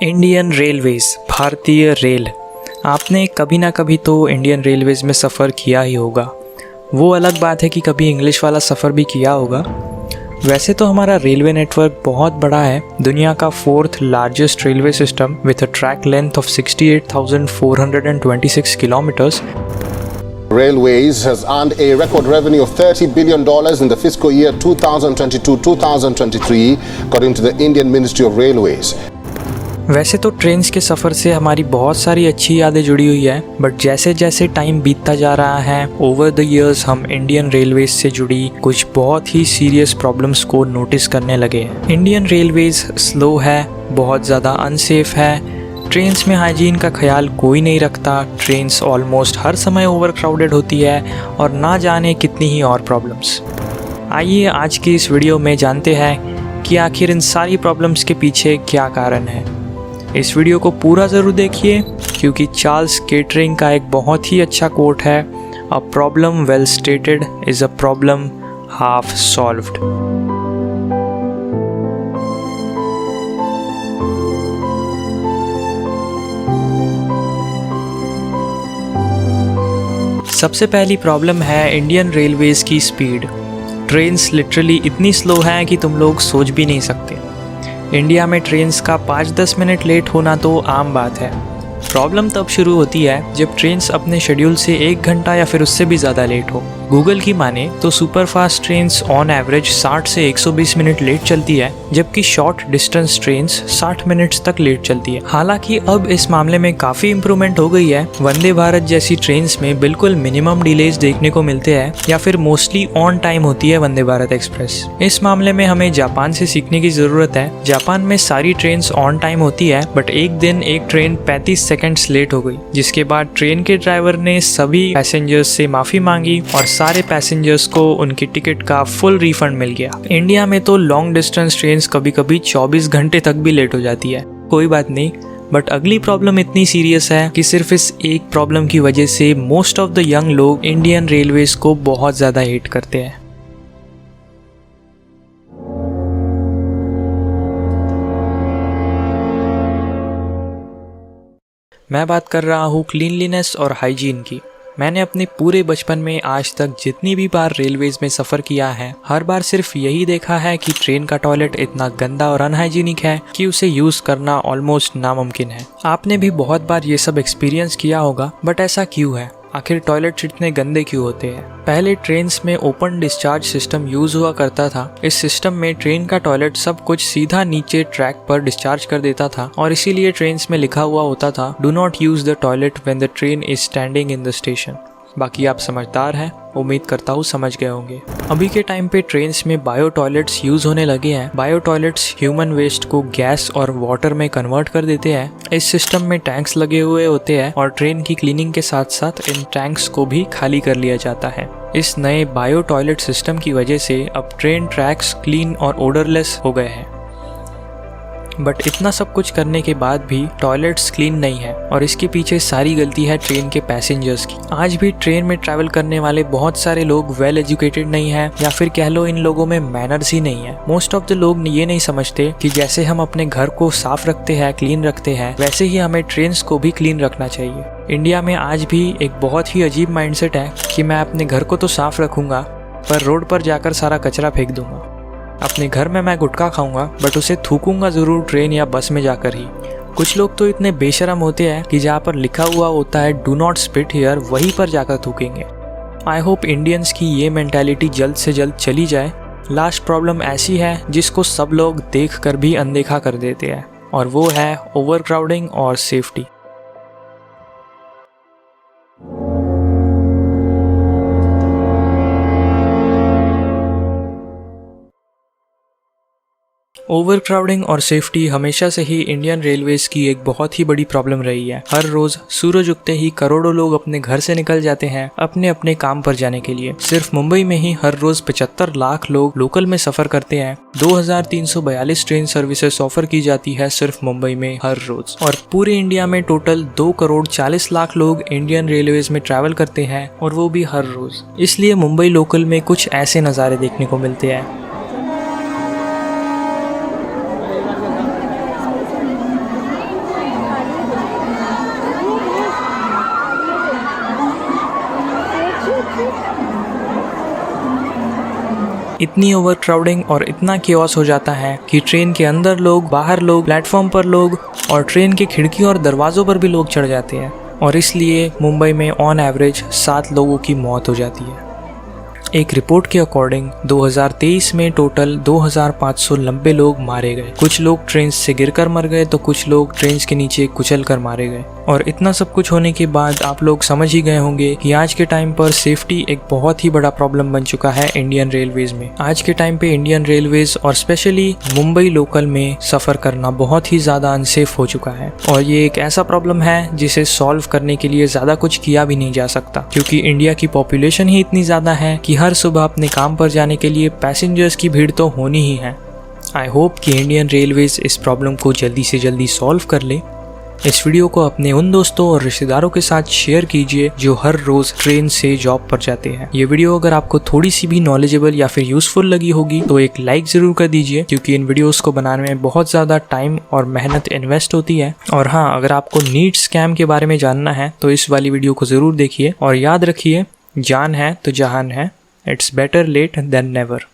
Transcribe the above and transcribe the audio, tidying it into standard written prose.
Indian Railways, भारतीय rail. आपने कभी ना कभी तो इंडियन रेलवेज़ में सफ़र किया ही होगा। वो अलग बात है कि कभी इंग्लिश वाला सफ़र भी किया होगा। वैसे तो हमारा रेलवे नेटवर्क बहुत बड़ा है, दुनिया का 4th largest railway system with a track length of 68,426 kilometres. Railways has earned a record revenue of $30 billion in the fiscal year 2022-2023, according to the Indian Ministry of Railways. वैसे तो trains के सफ़र से हमारी बहुत सारी अच्छी यादें जुड़ी हुई है, बट जैसे जैसे टाइम बीतता जा रहा है, ओवर द इयर्स हम इंडियन रेलवेज से जुड़ी कुछ बहुत ही सीरियस प्रॉब्लम्स को नोटिस करने लगे हैं। इंडियन रेलवेज स्लो है, बहुत ज़्यादा अनसेफ है, ट्रेन्स में हाइजीन का ख्याल कोई नहीं रखता, ट्रेन्स ऑलमोस्ट हर समय ओवर क्राउडेड होती है और ना जाने कितनी ही और प्रॉब्लम्स। आइए आज की इस वीडियो में जानते हैं कि आखिर इन सारी प्रॉब्लम्स के पीछे क्या कारण है। इस वीडियो को पूरा ज़रूर देखिए क्योंकि चार्ल्स केटरिंग का एक बहुत ही अच्छा कोट है, a problem well stated is a problem half solved. सबसे पहली प्रॉब्लम है इंडियन रेलवेज़ की स्पीड। ट्रेन्स लिटरली इतनी स्लो हैं कि तुम लोग सोच भी नहीं सकते। इंडिया में ट्रेन्स का 5-10 मिनट लेट होना तो आम बात है। प्रॉब्लम तब शुरू होती है जब ट्रेन्स अपने शेड्यूल से 1 घंटा या फिर उससे भी ज़्यादा लेट हो। गूगल की माने तो सुपरफास्ट ट्रेन्स ऑन एवरेज 60 से 120 मिनट लेट चलती है, जबकि शॉर्ट डिस्टेंस ट्रेन्स 60 मिनट्स तक लेट चलती है। हालांकि अब इस मामले में काफ़ी इम्प्रूवमेंट हो गई है। वंदे भारत जैसी ट्रेन्स में बिल्कुल मिनिमम डिलेज देखने को मिलते हैं या फिर मोस्टली ऑन टाइम होती है वंदे भारत एक्सप्रेस। इस मामले में हमें जापान से सीखने की ज़रूरत है। जापान में सारी ट्रेन्स ऑन टाइम होती है, बट एक दिन एक ट्रेन 35 सेकेंड्स लेट हो गई, जिसके बाद ट्रेन के ड्राइवर ने सभी पैसेंजर्स से माफ़ी मांगी और सारे पैसेंजर्स को उनकी टिकट का फुल रिफंड मिल गया। इंडिया में तो लॉन्ग डिस्टेंस ट्रेन्स कभी कभी 24 घंटे तक भी लेट हो जाती है। कोई बात नहीं, बट अगली प्रॉब्लम इतनी सीरियस है कि सिर्फ इस एक प्रॉब्लम की वजह से मोस्ट ऑफ द यंग लोग इंडियन रेलवेज को बहुत ज़्यादा हेट करते हैं। मैं बात कर रहा हूँ क्लीनलीनेस और हाइजीन की। मैंने अपने पूरे बचपन में आज तक जितनी भी बार रेलवेज में सफ़र किया है, हर बार सिर्फ यही देखा है कि ट्रेन का टॉयलेट इतना गंदा और अनहाइजीनिक है कि उसे यूज़ करना ऑलमोस्ट नामुमकिन है। आपने भी बहुत बार ये सब एक्सपीरियंस किया होगा, बट ऐसा क्यों है? आखिर टॉयलेट्स इतने गंदे क्यों होते हैं? पहले ट्रेन्स में ओपन डिस्चार्ज सिस्टम यूज़ हुआ करता था। इस सिस्टम में ट्रेन का टॉयलेट सब कुछ सीधा नीचे ट्रैक पर डिस्चार्ज कर देता था और इसीलिए ट्रेन्स में लिखा हुआ होता था, do not use the toilet when the train is standing in the station. बाकी आप समझदार हैं, उम्मीद करता हूँ समझ गए होंगे। अभी के टाइम पे ट्रेन्स में बायो टॉयलेट्स यूज़ होने लगे हैं। बायो टॉयलेट्स ह्यूमन वेस्ट को गैस और वाटर में कन्वर्ट कर देते हैं। इस सिस्टम में टैंक्स लगे हुए होते हैं और ट्रेन की क्लीनिंग के साथ साथ इन टैंक्स को भी खाली कर लिया जाता है। इस नए बायो टॉयलेट सिस्टम की वजह से अब ट्रेन ट्रैक्स क्लीन और ओडरलेस हो गए हैं। बट इतना सब कुछ करने के बाद भी टॉयलेट्स क्लीन नहीं है और इसके पीछे सारी गलती है ट्रेन के पैसेंजर्स की। आज भी ट्रेन में ट्रैवल करने वाले बहुत सारे लोग वेल एजुकेटेड नहीं हैं, या फिर कह लो इन लोगों में मैनर्स ही नहीं है। मोस्ट ऑफ द लोग ये नहीं समझते कि जैसे हम अपने घर को साफ रखते हैं, क्लीन रखते हैं, वैसे ही हमें ट्रेन्स को भी क्लीन रखना चाहिए। इंडिया में आज भी एक बहुत ही अजीब माइंडसेट है कि मैं अपने घर को तो साफ रखूंगा पर रोड पर जाकर सारा कचरा फेंक दूंगा। अपने घर में मैं गुटखा खाऊंगा बट उसे थूकूंगा ज़रूर ट्रेन या बस में जाकर ही। कुछ लोग तो इतने बेशरम होते हैं कि जहाँ पर लिखा हुआ होता है डू नॉट स्पिट हियर, वहीं पर जाकर थूकेंगे। आई होप इंडियंस की ये मेंटालिटी जल्द से जल्द चली जाए। लास्ट प्रॉब्लम ऐसी है जिसको सब लोग देख कर भी अनदेखा कर देते हैं, और वो है ओवर क्राउडिंग और सेफ्टी। ओवर क्राउडिंग और सेफ्टी हमेशा से ही इंडियन रेलवेज की एक बहुत ही बड़ी प्रॉब्लम रही है। हर रोज सूरज उगते ही करोड़ों लोग अपने घर से निकल जाते हैं अपने अपने काम पर जाने के लिए। सिर्फ मुंबई में ही हर रोज 75 लाख लोग लोकल में सफर करते हैं। 2342 ट्रेन सर्विसेज ऑफर की जाती है सिर्फ मुंबई में हर रोज, और पूरे इंडिया में टोटल 2,40,00,000 लोग इंडियन रेलवेज में ट्रैवल करते हैं, और वो भी हर रोज। इसलिए मुंबई लोकल में कुछ ऐसे नज़ारे देखने को मिलते हैं। इतनी ओवर क्राउडिंग और इतना केओस हो जाता है कि ट्रेन के अंदर लोग, बाहर लोग, प्लेटफॉर्म पर लोग और ट्रेन के खिड़कियों और दरवाज़ों पर भी लोग चढ़ जाते हैं और इसलिए मुंबई में ऑन एवरेज 7 लोगों की मौत हो जाती है। एक रिपोर्ट के अकॉर्डिंग 2023 में टोटल 2590 लोग मारे गए। कुछ लोग ट्रेन से गिरकर मर गए तो कुछ लोग ट्रेन के नीचे कुचल कर मारे गए। और इतना सब कुछ होने के बाद आप लोग समझ ही गए होंगे कि आज के टाइम पर सेफ्टी एक बहुत ही बड़ा प्रॉब्लम बन चुका है इंडियन रेलवेज में। आज के टाइम पे इंडियन रेलवेज और स्पेशली मुंबई लोकल में सफ़र करना बहुत ही ज़्यादा अनसेफ हो चुका है और ये एक ऐसा प्रॉब्लम है जिसे सॉल्व करने के लिए ज़्यादा कुछ किया भी नहीं जा सकता, क्योंकि इंडिया की पॉपुलेशन ही इतनी ज़्यादा है कि हर सुबह अपने काम पर जाने के लिए पैसेंजर्स की भीड़ तो होनी ही है। आई होप कि इंडियन रेलवेज इस प्रॉब्लम को जल्दी से जल्दी सॉल्व कर ले। इस वीडियो को अपने उन दोस्तों और रिश्तेदारों के साथ शेयर कीजिए जो हर रोज ट्रेन से जॉब पर जाते हैं। ये वीडियो अगर आपको थोड़ी सी भी नॉलेजेबल या फिर यूजफुल लगी होगी तो एक लाइक जरूर कर दीजिए, क्योंकि इन वीडियोस को बनाने में बहुत ज़्यादा टाइम और मेहनत इन्वेस्ट होती है। और हाँ, अगर आपको नीट स्कैम के बारे में जानना है तो इस वाली वीडियो को ज़रूर देखिए और याद रखिए, जान है तो जहान है। It's better late than never.